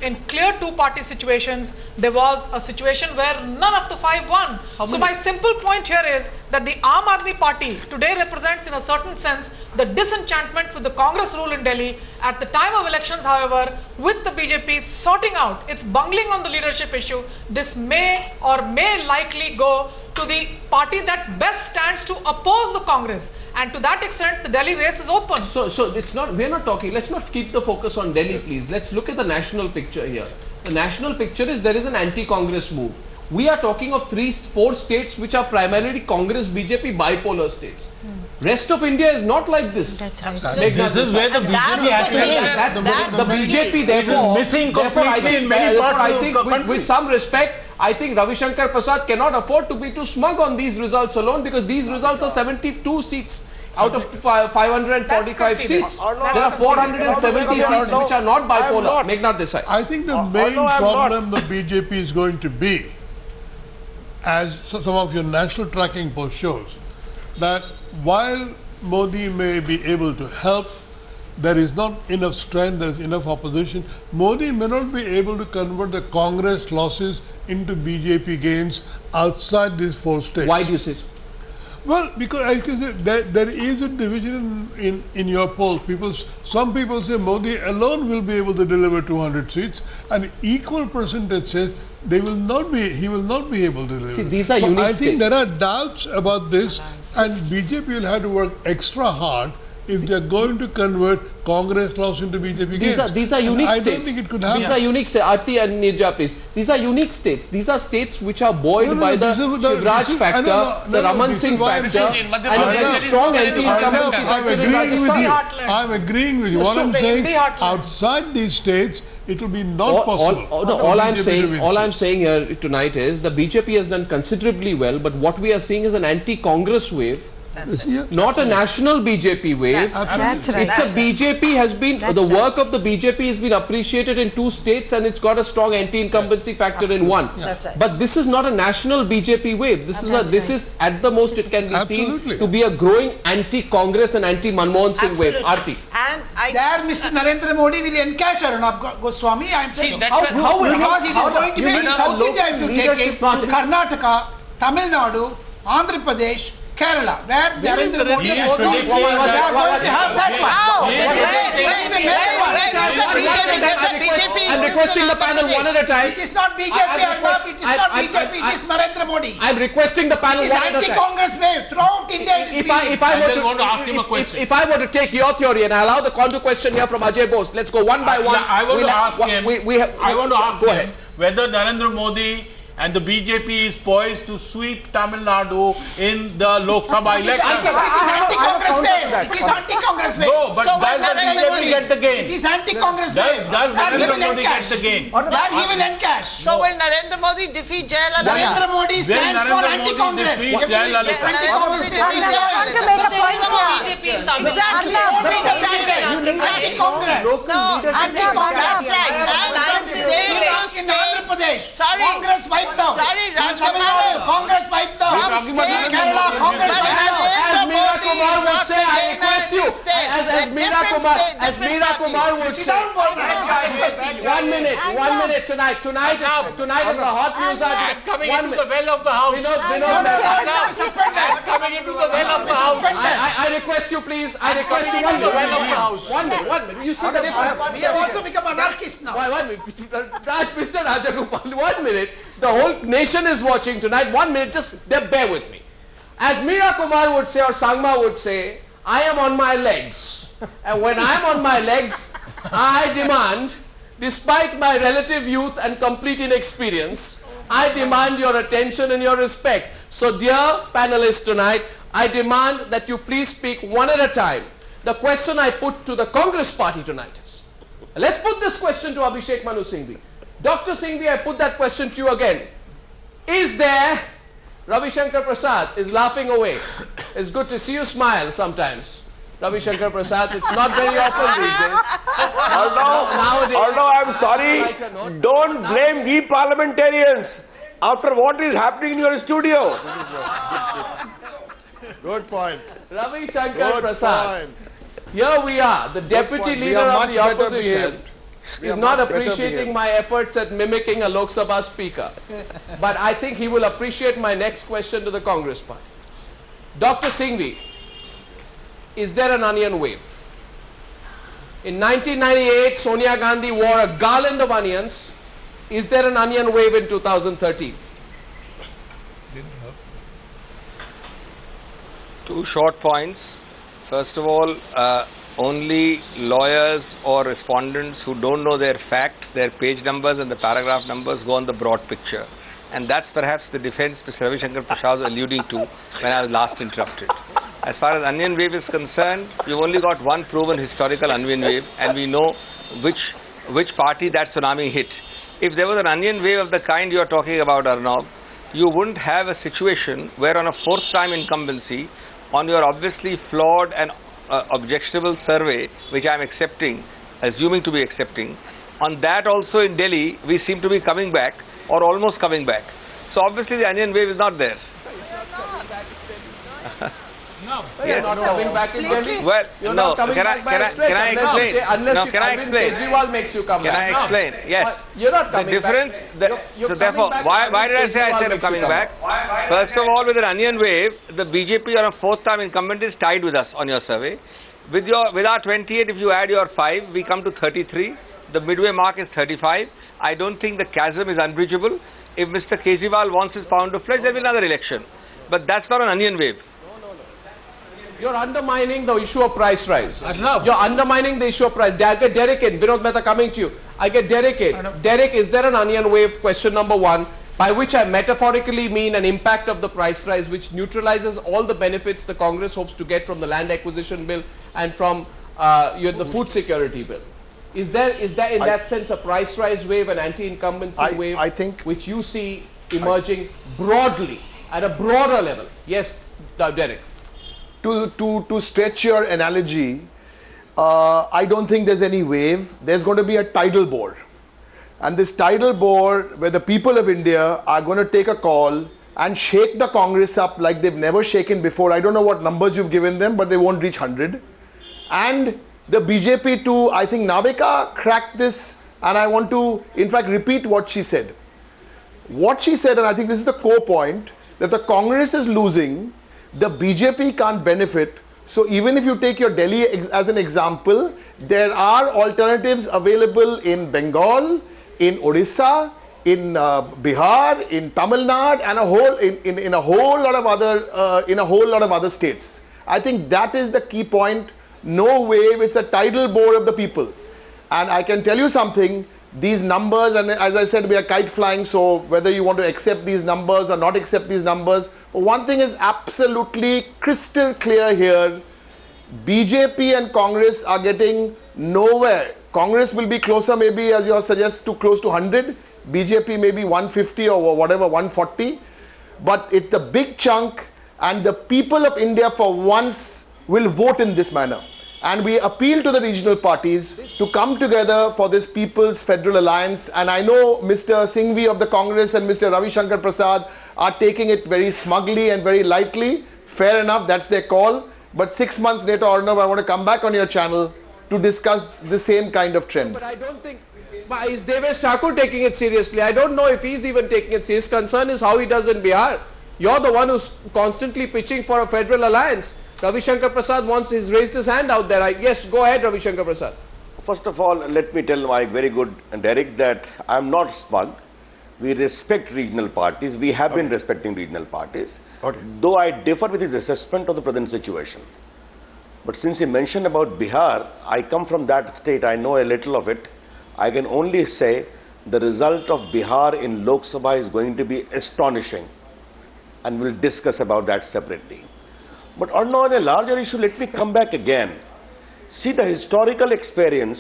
in clear two-party situations, there was a situation where none of the five won. So my simple point here is that the Aam Aadmi Party today represents in a certain sense the disenchantment with the Congress rule in Delhi. At the time of elections, however, with the BJP sorting out its bungling on the leadership issue, this may or may likely go to the party that best stands to oppose the Congress. And to that extent, the Delhi race is open. So it's not, we're not talking, let's not keep the focus on Delhi, please. Let's look at the national picture here. The national picture is there is an anti-Congress move. We are talking of 3-4 states which are primarily Congress, BJP, bipolar states. Rest of India is not like this. That's right. This is where the BJP has to the BJP therefore is missing completely in many parts of the country. With some respect, I think Ravi Shankar Prasad cannot afford to be too smug on these results alone, because these results are 72 seats out of 545 seats. There are 470 seats which are not bipolar. Meghnad Desai. I think the main problem the BJP is going to be, as some of your national tracking poll shows, that while Modi may be able to help, there is not enough strength, there is enough opposition. Modi may not be able to convert the Congress losses into BJP gains outside these 4 states. Why do you say so? Well, because I can say there is a division in your polls. Some people say Modi alone will be able to deliver 200 seats, and equal percentage says he will not be able to deliver. See, these are unique I think states. there are doubts about this, and BJP will have to work extra hard if they are going to convert Congress loss into BJP gains. These are unique I states. don't think it could happen. These are unique states. Aarti and Nirja, please. These are unique states. These are states which are buoyed by the Shivraj factor, the Raman Singh factor, and a very strong anti-incumbency factor in Rajasthan. I'm agreeing with you. What I'm saying, outside these states, it will be not possible. All I'm saying here tonight is the BJP has done considerably well, but what we are seeing is an anti-Congress wave. Not a national BJP wave. That's right. It's a BJP has been, the work of the BJP has been appreciated in 2 states, and it's got a strong anti-incumbency factor in 1. That's right. But this is not a national BJP wave. This is at the most it can be seen to be a growing anti-Congress and anti-Manmohan Singh wave. Aarti. And there Mr. Narendra Modi will encash Arnab Goswami. I am saying because it is going to be in South India if you take it, Karnataka, Tamil Nadu, Andhra Pradesh, Kerala, where Narendra Modi is going to have that I'm requesting the panel one at a time. It is not BJP, Arnab. It is not BJP. It is Narendra Modi. I'm requesting the panel It is one at a time. anti-Congress wave throughout India. If I were to take your theory and I allow the counter question here from Ajay Bose, let's go one by one. I want to ask go him ahead. whether Narendra Modi and the BJP is poised to sweep Tamil Nadu in the Lok Sabha elections. It is anti-Congress wave. It is anti-Congress wave. No, but does the BJP get the gain? It is anti-Congress wave. Does Narendra Modi get the gain? That he will encash. so will Narendra Modi defeat Jayalalitha? Narendra Modi stands for anti-Congress. Anti-Congress to make a point here. Anti-Congress. Anti-Congress. In Andhra Pradesh, Sorry. Congress wiped out. Sorry, In Tamil Nadu, Congress wiped out. In Kerala, Congress wiped out. As Meera Kumar would say, I request you. As Meera Kumar would say. 1 minute tonight. Tonight is a hot news item. Coming into the well of the house. Coming into the well of the house. I request you, please. I request you. 1 minute. 1 minute. You see the difference. We have also become anarchists now. 1 minute. Mr. Rajagopal, 1 minute. The whole nation is watching tonight. 1 minute, just bear with me. As Meera Kumar would say or Sangma would say, I am on my legs. And when I am on my legs, I demand, despite my relative youth and complete inexperience, I demand your attention and your respect. So dear panelists tonight, I demand that you please speak one at a time. The question I put to the Congress party tonight is, let's put this question to Abhishek Manu Singhvi. Dr. Singhvi, I put that question to you again. Is there, Ravi Shankar Prasad is laughing away. It's good to see you smile sometimes. Ravi Shankar Prasad, it's not very often these days. Although I'm sorry, don't blame we parliamentarians after what is happening in your studio. Good point. Ravi Shankar Prasad. Here we are, the deputy leader of the opposition. is not appreciating my efforts at mimicking a Lok Sabha speaker. But I think he will appreciate my next question to the Congress party. Dr. Singhvi, is there an onion wave? In 1998, Sonia Gandhi wore a garland of onions. Is there an onion wave in 2013? Two short points. First of all, only lawyers or respondents who don't know their facts, their page numbers and the paragraph numbers go on the broad picture. And that's perhaps the defense Mr. Ravi Shankar Prasad was alluding to when I was last interrupted. As far as onion wave is concerned, we've only got one proven historical onion wave, and we know which party that tsunami hit. If there was an onion wave of the kind you are talking about, Arnab, you wouldn't have a situation where on a fourth time incumbency, on your obviously flawed and objectionable survey, which I am accepting, assuming to be accepting, on that also in Delhi, we seem to be coming back, or almost coming back. So obviously the onion wave is not there. No, you're not coming back in Delhi. Well, you're no, not coming back by a stretch can I explain? Unless No, can I Arvind explain? Kejriwal makes you come Can back. I explain? Yes. You're not coming the difference, back. So therefore, why did I say I said I'm coming back? First of all, with an onion wave, the BJP on a fourth time incumbent is tied with us on your survey. With our 28, if you add your 5, we come to 33. The midway mark is 35. I don't think the chasm is unbridgeable. If Mr. Kejriwal wants his pound of flesh, there will be another election. But that's not an onion wave. You're undermining the issue of price rise. You're undermining the issue of price. I get Derek in. Vinod Mehta coming to you. I get Derek in. Derek, is there an onion wave? Question number 1. By which I metaphorically mean an impact of the price rise which neutralizes all the benefits the Congress hopes to get from the land acquisition bill and from the food security bill. Is there in that sense a price rise wave, an anti-incumbency wave, I think, which you see emerging broadly, at a broader level? Yes, Derek. To stretch your analogy, I don't think there's any wave. There's going to be a tidal bore. And this tidal bore, where the people of India are going to take a call and shake the Congress up like they've never shaken before. I don't know what numbers you've given them, but they won't reach 100. And the BJP too, I think Navika cracked this, and I want to, in fact, repeat what she said. What she said, and I think this is the core point, that the Congress is losing, the BJP can't benefit. So even if you take your Delhi as an example, there are alternatives available in Bengal, in Odisha, in Bihar, in Tamil Nadu, and in a whole lot of other states. I think that is the key point. No wave, it's a tidal bore of the people. And I can tell you something, these numbers, and as I said, we are kite flying, so whether you want to accept these numbers or not accept these numbers, one thing is absolutely crystal clear here, BJP and Congress are getting nowhere. Congress will be closer, maybe as you suggest, to close to 100, BJP maybe 150 or whatever, 140, but it's the big chunk, and the people of India for once will vote in this manner. And we appeal to the regional parties to come together for this People's Federal Alliance. And I know Mr. Singhvi of the Congress and Mr. Ravi Shankar Prasad are taking it very smugly and very lightly. Fair enough, that's their call. But 6 months later, Arnav, I want to come back on your channel to discuss the same kind of trend. But I don't think, is Devesh Thakur taking it seriously? I don't know if he's even taking it seriously. His concern is how he does in Bihar. You're the one who's constantly pitching for a federal alliance. Ravi Shankar Prasad he's raised his hand out there. Yes, go ahead, Ravi Shankar Prasad. First of all, let me tell my very good Derek that I'm not smug. We respect regional parties. We have been respecting regional parties. Though I differ with his assessment of the present situation. But since he mentioned about Bihar, I come from that state. I know a little of it. I can only say the result of Bihar in Lok Sabha is going to be astonishing. And we'll discuss about that separately. But on a larger issue, let me come back again. See the historical experience.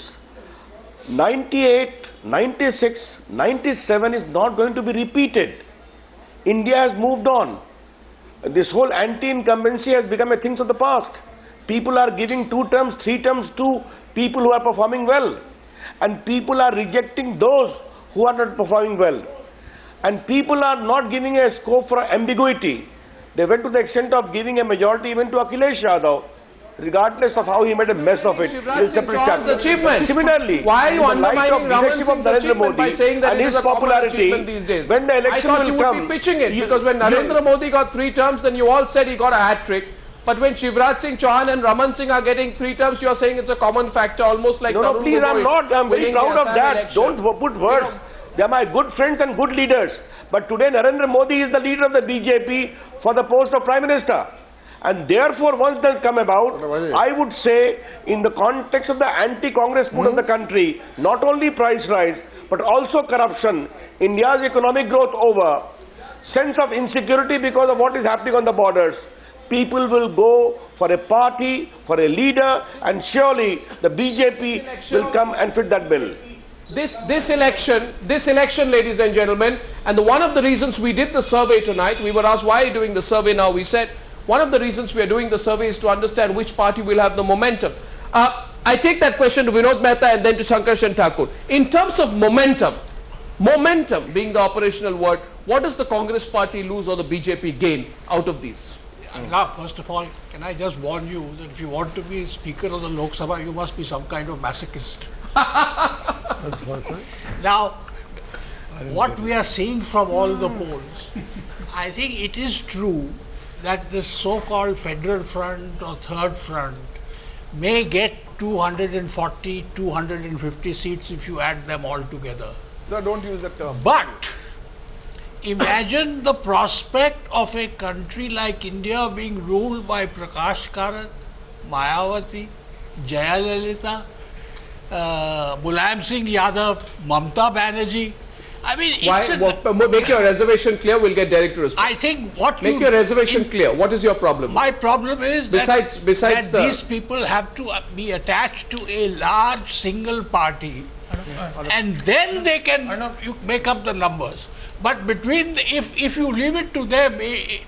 98, 96, 97 is not going to be repeated. India has moved on. This whole anti-incumbency has become a thing of the past. People are giving 2 terms, 3 terms to people who are performing well. And people are rejecting those who are not performing well. And people are not giving a scope for ambiguity. They went to the extent of giving a majority even to Akhilesh Yadav. regardless of how he made a mess of it, Shivraj is a separate Singh Chaudhan's chapter. achievement. Similarly, Why are you in the light undermining of Raman leadership of Singh's Narendra achievement by Modi saying that and it his is a common popularity achievement these days? when the I election thought will you would come, be pitching it, you- because when Narendra Modi got 3 terms, then you all said he got a hat-trick. But when Shivraj Singh Chauhan and Raman Singh are getting 3 terms, you are saying it's a common factor, almost like No, Tarun please, I'm Gogoi not. I'm very winning proud the of Assam that. election. Don't put words. They are my good friends and good leaders. But today Narendra Modi is the leader of the BJP for the post of Prime Minister. And therefore, once that come about, I would say, in the context of the anti-Congress mood of the country, not only price rise, but also corruption, India's economic growth over, sense of insecurity because of what is happening on the borders, people will go for a party, for a leader, and surely the BJP will come and fit that bill. This election, ladies and gentlemen, and one of the reasons we did the survey tonight, we were asked why are you doing the survey now, we said one of the reasons we are doing the survey is to understand which party will have the momentum. I take that question to Vinod Mehta and then to Sankarshan Thakur. In terms of momentum being the operational word, what does the Congress party lose or the BJP gain out of these? Now, first of all, can I just warn you that if you want to be Speaker of the Lok Sabha, you must be some kind of masochist. That's right. Now, what we are seeing from all the polls, I think it is true that this so-called Federal Front or Third Front may get 240, 250 seats if you add them all together. Sir, don't use that term. But imagine the prospect of a country like India being ruled by Prakash Karat, Mayawati, Jayalalitha, Mulayam Singh Yadav, Mamta Banerjee. I mean, Make your reservation clear, we'll get Derek to respond. I think what Make your reservation clear. What is your problem? My problem is besides that these people have to be attached to a large single party, and then they can make up the numbers. But between if you leave it to them,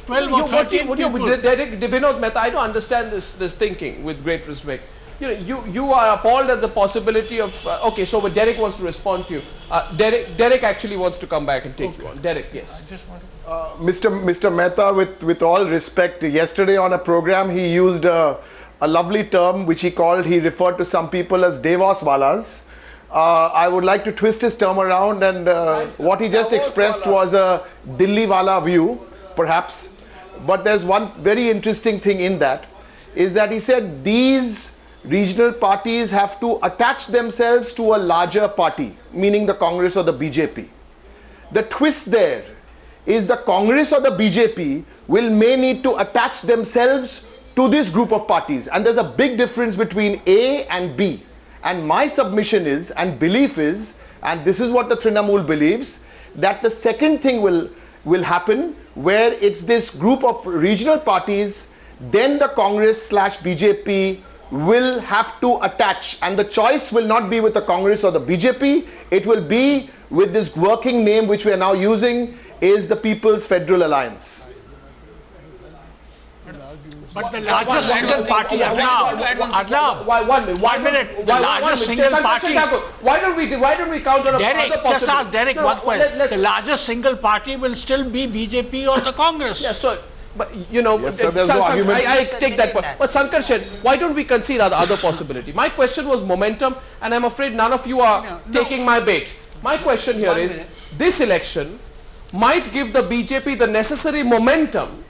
12 or 13 people... Derek, Vinod Mehta, I don't understand this thinking with great respect. You are appalled at the possibility of... okay, so but Derek wants to respond to you. Derek actually wants to come back and take you on. Derek, yes. I just want to... Mr. Mehta, with all respect, yesterday on a program he used a lovely term which he referred to some people as Devas Walas. I would like to twist his term around, and what he just expressed was a Dilli Wala view, perhaps. But there's one very interesting thing in that, is that he said these regional parties have to attach themselves to a larger party, meaning the Congress or the BJP. The twist there is the Congress or the BJP may need to attach themselves to this group of parties, and there's a big difference between A and B. And my submission is, and belief is, and this is what the Trinamool believes, that the second thing will happen, where it's this group of regional parties, then the Congress/BJP will have to attach, and the choice will not be with the Congress or the BJP, it will be with this working name which we are now using, is the People's Federal Alliance. But the largest single party, Adnan, one minute, the largest single party. Why don't we count on Derek, other possibilities? just ask Derek one question. The largest single party will still be BJP or the Congress. Yes, so, but you know, yes, sir, there's no argument. I take that point. But Sankarshan, why don't we concede the other possibility? My question was momentum, and I'm afraid none of you are taking my bait. My question here is, this election might give the BJP the necessary momentum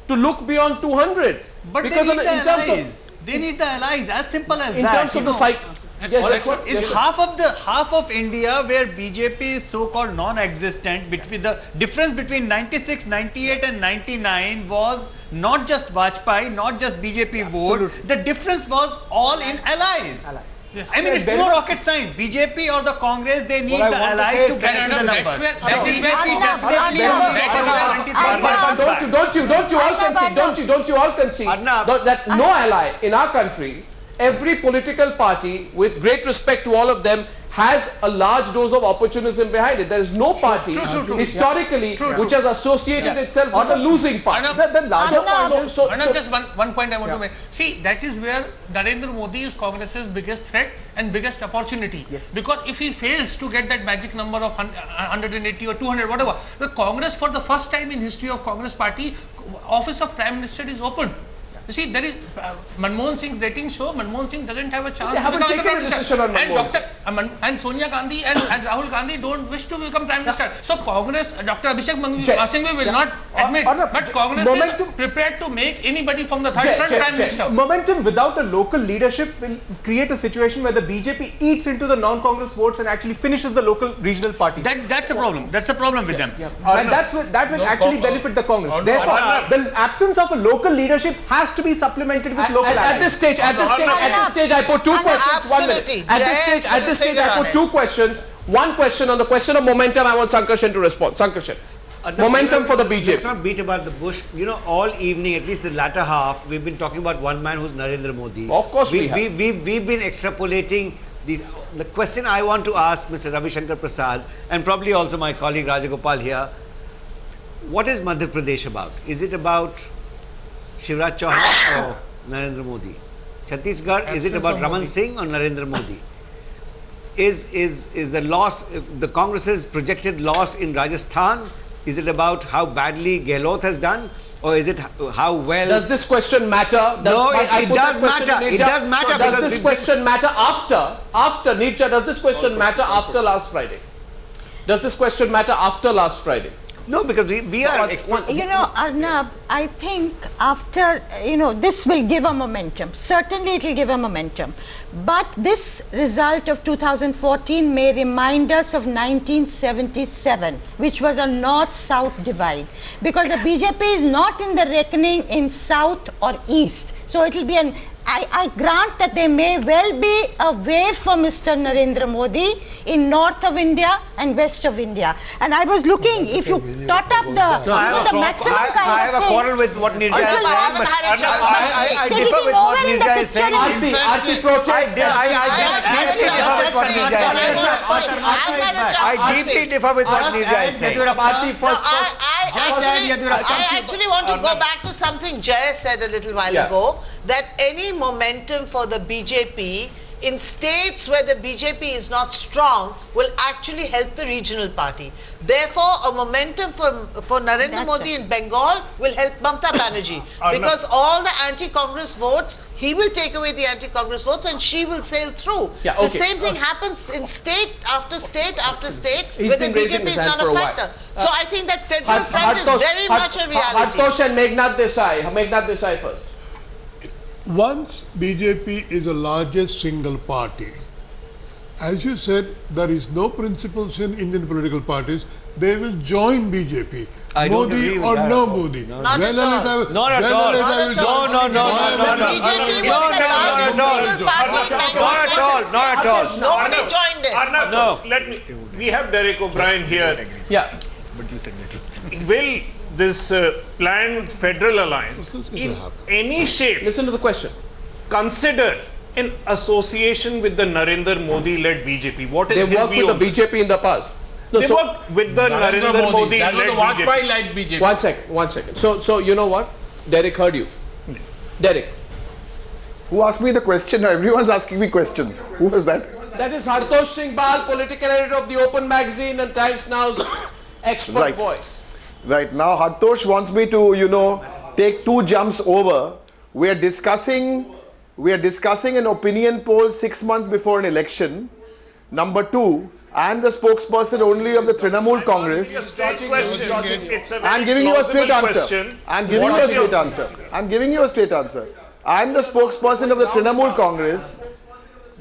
to look beyond 200. But because they need the allies. They need the allies, as simple as that. In terms of the cycle. It's half of India where BJP is so-called non-existent. Between the difference between 96, 98 and 99 was not just Vajpayee, not just BJP vote. The difference was all in allies. Yes. I mean, it's no rocket science. BJP or the Congress, they need the allies to get to the number. Don't you all concede that no ally in our country, every political party, with great respect to all of them, has a large dose of opportunism behind it. There is no party historically which has associated itself with a losing party. Just one point I want to make. See, that is where Narendra Modi is Congress's biggest threat and biggest opportunity. Because if he fails to get that magic number of 180 or 200, whatever, the Congress, for the first time in history of Congress party, office of Prime Minister is open. You see, there is Manmohan Singh's ratings show Manmohan Singh doesn't have a chance. They haven't taken a decision on Manmohan Singh. And Sonia Gandhi and Rahul Gandhi don't wish to become Prime Minister. So Congress, Dr. Abhishek Singhvi will not admit, but Congress is prepared to make anybody from the third front Prime Minister. Momentum without a local leadership will create a situation where the BJP eats into the non-Congress votes and actually finishes the local regional parties. That's the problem. That's the problem with them. And that will actually benefit the Congress. Therefore, the absence of a local leadership has to be supplemented with local. At this stage, I put two questions. 1 minute. At this stage, I put two questions. One question on the question of momentum. I want Sankarshan to respond. Sankarshan. Momentum for the BJP. Let's not beat about the bush. You know, all evening, at least the latter half, we've been talking about one man who's Narendra Modi. Of course we have. We've been extrapolating the question I want to ask Mr. Ravi Shankar Prasad and probably also my colleague Rajagopal here. What is Madhya Pradesh about? Is it about Shivraj Chauhan or Narendra Modi? Chhattisgarh, is it about Raman Singh or Narendra Modi? Is the loss, the Congress's projected loss in Rajasthan, is it about how badly Gehlot has done? Or is it how well... Does this question matter? No, it does matter. It does matter. So does this question matter after Nirja, does this question matter after last Friday? Does this question matter after last Friday? No, because we are... You know, Arnab, I think after, this will give a momentum. Certainly it will give a momentum. But this result of 2014 may remind us of 1977, which was a north-south divide. Because the BJP is not in the reckoning in south or east. So it will be an... I grant that there may well be a wave for Mr. Narendra Modi in north of India and west of India. And I was looking, if you tot up the maximum I have a quarrel with what Nirja is saying, but I differ with what Nirja is saying. I deeply differ with what Nirja is saying. I actually want to go back to something Jay said a little while ago, that any momentum for the BJP in states where the BJP is not strong will actually help the regional party. Therefore, a momentum for Narendra Modi in Bengal will help Mamata Banerjee. Because all the anti-Congress votes, he will take away the anti-Congress votes and she will sail through. The same thing happens in state after state after state where the BJP is not a factor. So I think that federal front is very much a reality. Hartosh and Meghnad Desai first. Once BJP is the largest single party, as you said, there is no principles in Indian political parties. They will join BJP. Modi or no Modi. Not at all. Not at all. Not at all. Nobody joined it. No. We have Derek O'Brien here. Yeah. But you said will this planned federal alliance in any shape, listen to the question, consider an association with the Narendra Modi-led BJP? What is his view? They worked with the BJP in the past. No, they worked with the Narendra Modi-led BJP. One second. So you know what? Derek heard you. Derek. Who asked me the question? Everyone's asking me questions. Who was that? That is Hartosh Singh Bal, political editor of the Open Magazine and Times Now's expert voice. Right. Now Hartosh wants me to, take 2 jumps over. We are discussing an opinion poll 6 months before an election. Number 2, I am the spokesperson only of the Trinamool Congress. I'm giving you a straight answer. I'm giving you a straight answer. I am the spokesperson of the Trinamool Congress.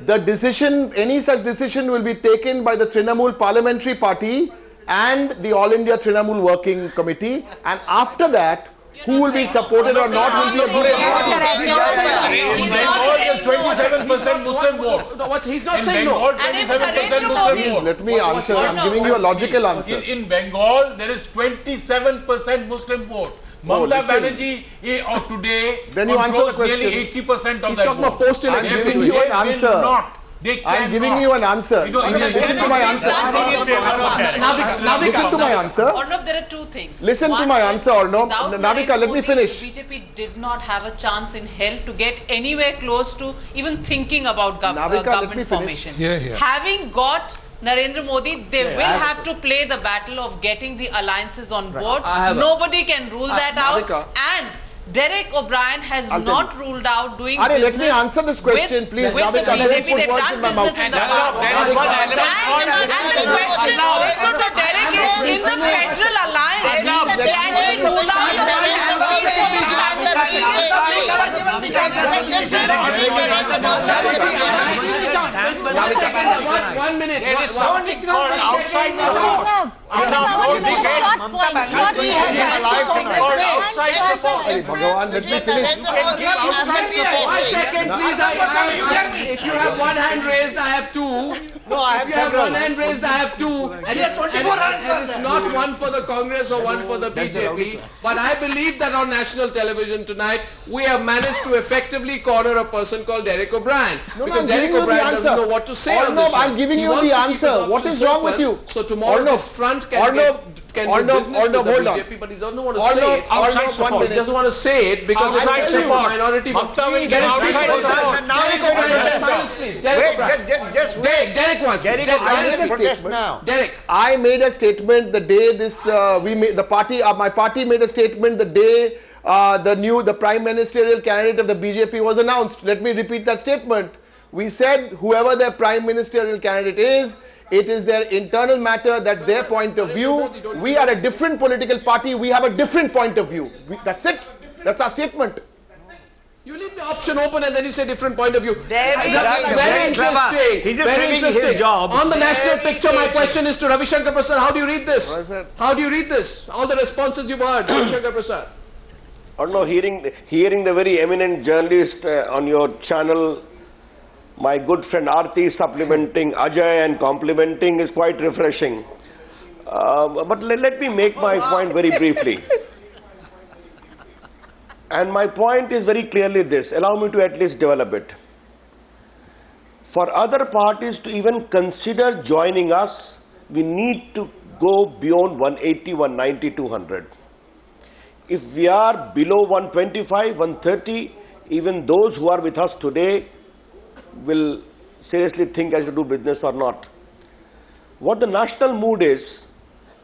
The decision, any such decision will be taken by the Trinamool Parliamentary Party and the All India Trinamool Working Committee, and after that, who will be supported or not will be a good In Bengal, there's 27% Muslim vote. No, he's not saying no. 27% Muslim vote. Let me answer. I'm giving you a logical answer. In Bengal, there is 27% Muslim vote. Mamata Banerjee of today controls nearly 80% of that vote. He's talking about post-election. I'm giving you an answer. I'm giving you an answer. Listen to my answer. Listen to my answer. Arnab, there are 2 things. Listen to my answer, Arnab. Navika, let me finish. BJP did not have a chance in hell to get anywhere close to even thinking about government formation. Having got Narendra Modi, they will have to play the battle of getting the alliances on board. Nobody can rule that out. And Derek O'Brien has not ruled out doing Let business me answer this question, please. with the BJP. They've done business in the past. And the question also to Derek is, in the federal alliance, can he rule out One minute. There is something called outside support. Bhagawan, let me finish. One second, please. If you have one hand raised, I have two. No, I have If you have several. one hand raised, I have two. And it's not one for the Congress or one for the BJP. But I believe that on national television tonight, we have managed to effectively corner a person called Derek O'Brien. Because Derek O'Brien doesn't know what to say on this. I'm giving you the answer. What is wrong with you? So tomorrow this front can do business with the BJP, but he doesn't want to say it. He doesn't want to say it because it's a minority. Derek, I made a statement the day my party made a statement the day the prime ministerial candidate of the BJP was announced. Let me repeat that statement. We said whoever their prime ministerial candidate is, it is their internal matter, that's their point of view. We are a different political party, we have a different point of view. That's it. That's our statement. You leave the option open and then you say different point of view. Very interesting. He's just doing his job. On the national picture, my question is to Ravi Shankar Prasad. How do you read this? How do you read this? All the responses you've heard, Ravi Shankar Prasad. I don't know, hearing the very eminent journalist on your channel, my good friend Aarti supplementing Ajay and complimenting is quite refreshing. But let me make my point very briefly. And my point is very clearly this. Allow me to at least develop it. For other parties to even consider joining us, we need to go beyond 180, 190, 200. If we are below 125, 130, even those who are with us today will seriously think as to do business or not. What the national mood is,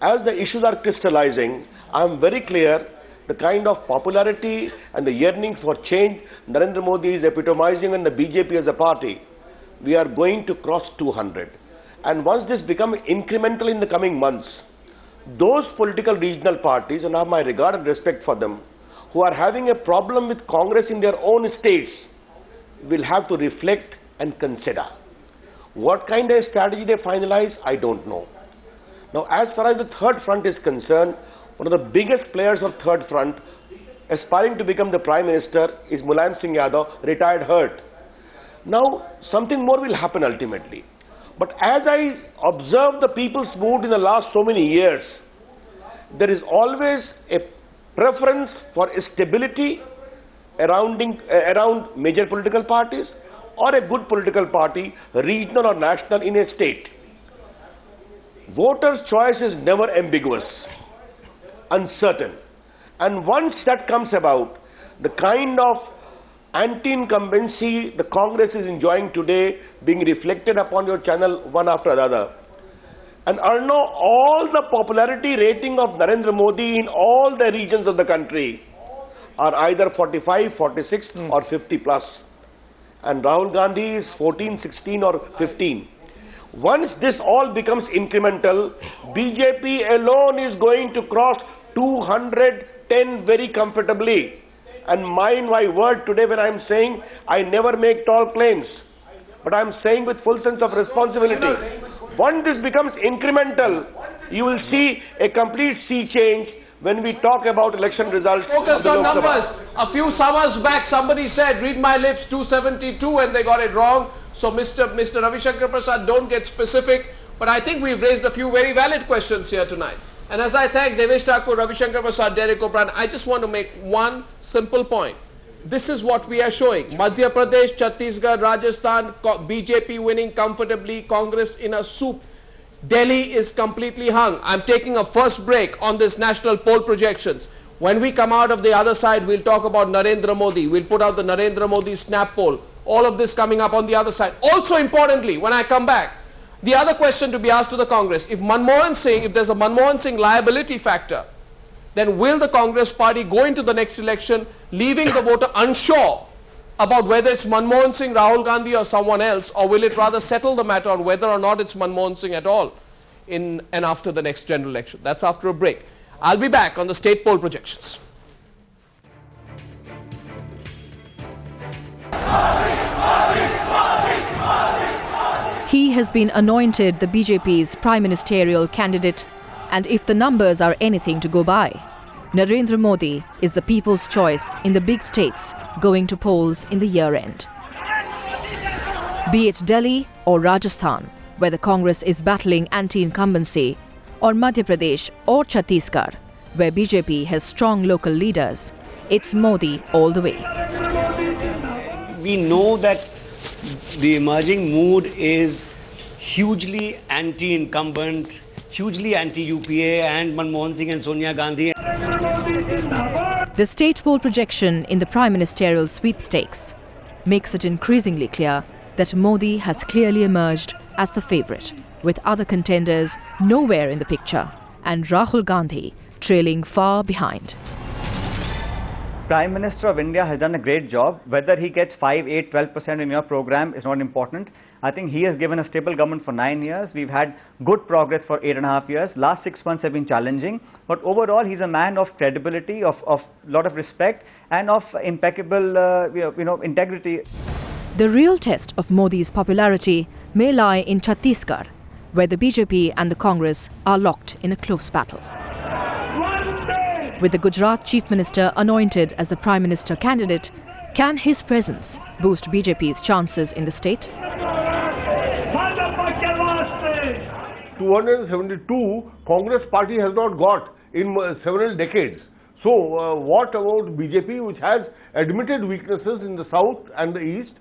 as the issues are crystallizing, I am very clear the kind of popularity and the yearning for change Narendra Modi is epitomizing and the BJP as a party, we are going to cross 200. And once this becomes incremental in the coming months, those political regional parties, and I have my regard and respect for them, who are having a problem with Congress in their own states, will have to reflect and consider. What kind of strategy they finalize, I don't know. Now, as far as the third front is concerned, one of the biggest players of third front, aspiring to become the Prime Minister, is Mulayam Singh Yadav, retired hurt. Now, something more will happen ultimately. But as I observe the people's mood in the last so many years, there is always a preference for stability around major political parties or a good political party, regional or national, in a state. Voters' choice is never ambiguous, uncertain. And once that comes about, the kind of anti-incumbency the Congress is enjoying today being reflected upon your channel one after another. And Arno, all the popularity rating of Narendra Modi in all the regions of the country are either 45, 46 or 50 plus. And Rahul Gandhi is 14, 16 or 15. Once this all becomes incremental, BJP alone is going to cross 210 very comfortably. And mind my word today when I am saying I never make tall claims, but I am saying with full sense of responsibility. Once this becomes incremental, you will see a complete sea change when we talk about election results. Focused on numbers. A few summers back somebody said, read my lips, 272, and they got it wrong. So Mr. Ravi Shankar Prasad, don't get specific, but I think we've raised a few very valid questions here tonight. And as I thank Devesh Thakur, Ravi Shankar Prasad, Derek O'Brien, I just want to make one simple point. This is what we are showing. Madhya Pradesh, Chhattisgarh, Rajasthan, BJP winning comfortably, Congress in a soup. Delhi is completely hung. I'm taking a first break on this national poll projections. When we come out of the other side, we'll talk about Narendra Modi. We'll put out the Narendra Modi snap poll. All of this coming up on the other side. Also importantly, when I come back, the other question to be asked to the Congress, if there's a Manmohan Singh liability factor, then will the Congress party go into the next election leaving the voter unsure about whether it's Manmohan Singh, Rahul Gandhi or someone else, or will it rather settle the matter on whether or not it's Manmohan Singh at all in and after the next general election? That's after a break. I'll be back on the state poll projections. He has been anointed the BJP's prime ministerial candidate, and if the numbers are anything to go by, Narendra Modi is the people's choice in the big states going to polls in the year end. Be it Delhi or Rajasthan, where the Congress is battling anti-incumbency, or Madhya Pradesh or Chhattisgarh, where BJP has strong local leaders, it's Modi all the way. We know that the emerging mood is hugely anti-incumbent, hugely anti-UPA and Manmohan Singh and Sonia Gandhi. The state poll projection in the prime ministerial sweepstakes makes it increasingly clear that Modi has clearly emerged as the favourite, with other contenders nowhere in the picture and Rahul Gandhi trailing far behind. Prime Minister of India has done a great job. Whether he gets 5, 8, 12% in your program is not important. I think he has given a stable government for 9 years. We've had good progress for 8.5 years. Last 6 months have been challenging. But overall, he's a man of credibility, of lot of respect and of impeccable integrity. The real test of Modi's popularity may lie in Chhattisgarh, where the BJP and the Congress are locked in a close battle. With the Gujarat Chief Minister anointed as the Prime Minister candidate, can his presence boost BJP's chances in the state? 272 Congress party has not got in several decades. So what about BJP, which has admitted weaknesses in the south and the east?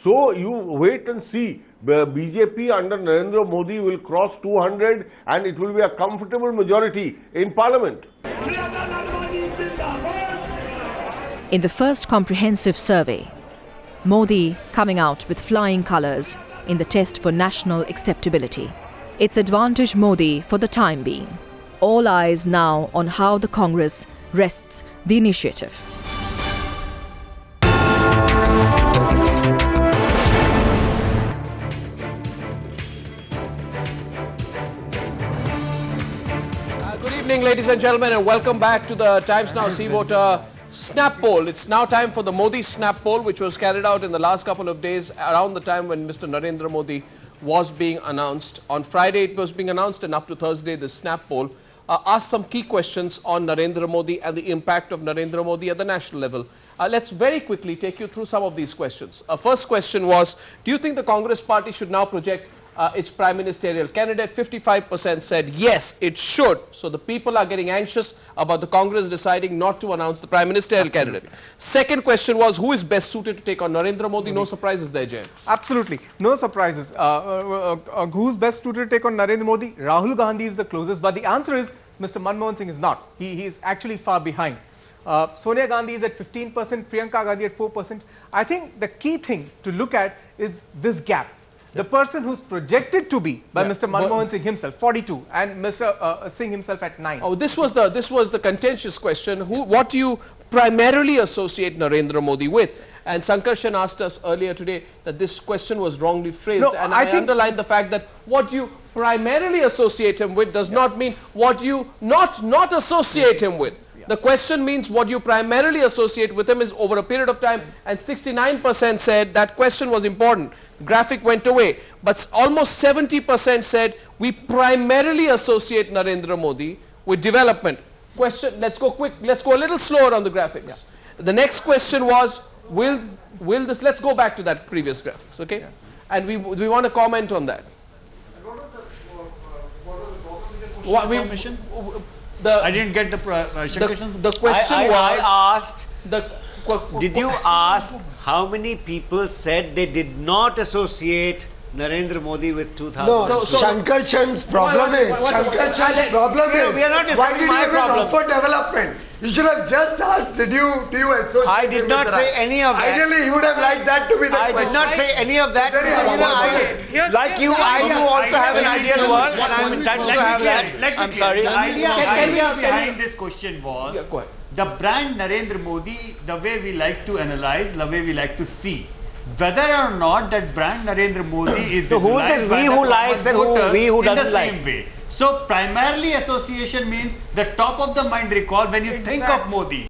So you wait and see. BJP under Narendra Modi will cross 200 and it will be a comfortable majority in parliament. In the first comprehensive survey, Modi coming out with flying colours in the test for national acceptability. It's advantage Modi for the time being. All eyes now on how the Congress wrests the initiative. Good evening, ladies and gentlemen, and welcome back to the Times Now C-Voter Snap Poll. It's now time for the Modi Snap Poll, which was carried out in the last couple of days around the time when Mr. Narendra Modi was being announced. On Friday it was being announced, and up to Thursday the Snap Poll asked some key questions on Narendra Modi and the impact of Narendra Modi at the national level. Let's very quickly take you through some of these questions. First question was, do you think the Congress party should now project its prime ministerial candidate? 55% said yes, it should. So the people are getting anxious about the Congress deciding not to announce the prime ministerial candidate. Second question was, who is best suited to take on Narendra Modi? No surprises there, Jay. Absolutely, no surprises. Who's best suited to take on Narendra Modi? Rahul Gandhi is the closest, but the answer is Mr. Manmohan Singh is not. He is actually far behind. Sonia Gandhi is at 15%, Priyanka Gandhi at 4%. I think the key thing to look at is this gap. The person who's projected to be by Mr. Manmohan Singh himself, 42, and Mr. Singh himself at 9. Oh, this was the contentious question. What do you primarily associate Narendra Modi with? And Sankarshan asked us earlier today that this question was wrongly phrased. No, and I underlined the fact that what you primarily associate him with does not mean what you not associate him with. The question means what you primarily associate with him is over a period of time, and 69% said that question was important. The graphic went away, but almost 70% said we primarily associate Narendra Modi with development. Question, let's go a little slower on the graphics. Yeah. The next question was, will this, let's go back to that previous graphics, okay? Yeah. And we want to comment on that. What was the question? I didn't get the question. The question I asked, did you ask how many people said they did not associate Narendra Modi with 2000. No, Shankar Chand's problem is, why did you even offer development? You should have just asked, do you associate? I did not say any of that. Ideally, you would have liked that to be the question. I did not say any of that. Like you, I do also have an ideal world, and I'm entitled to have that. I'm sorry. The idea behind this question was the brand Narendra Modi, the way we like to analyze, the way we like to see. Whether or not that brand Narendra Modi is so who is this we who likes and we who doesn't like? Same way. So primarily association means the top of the mind recall when you think of Modi.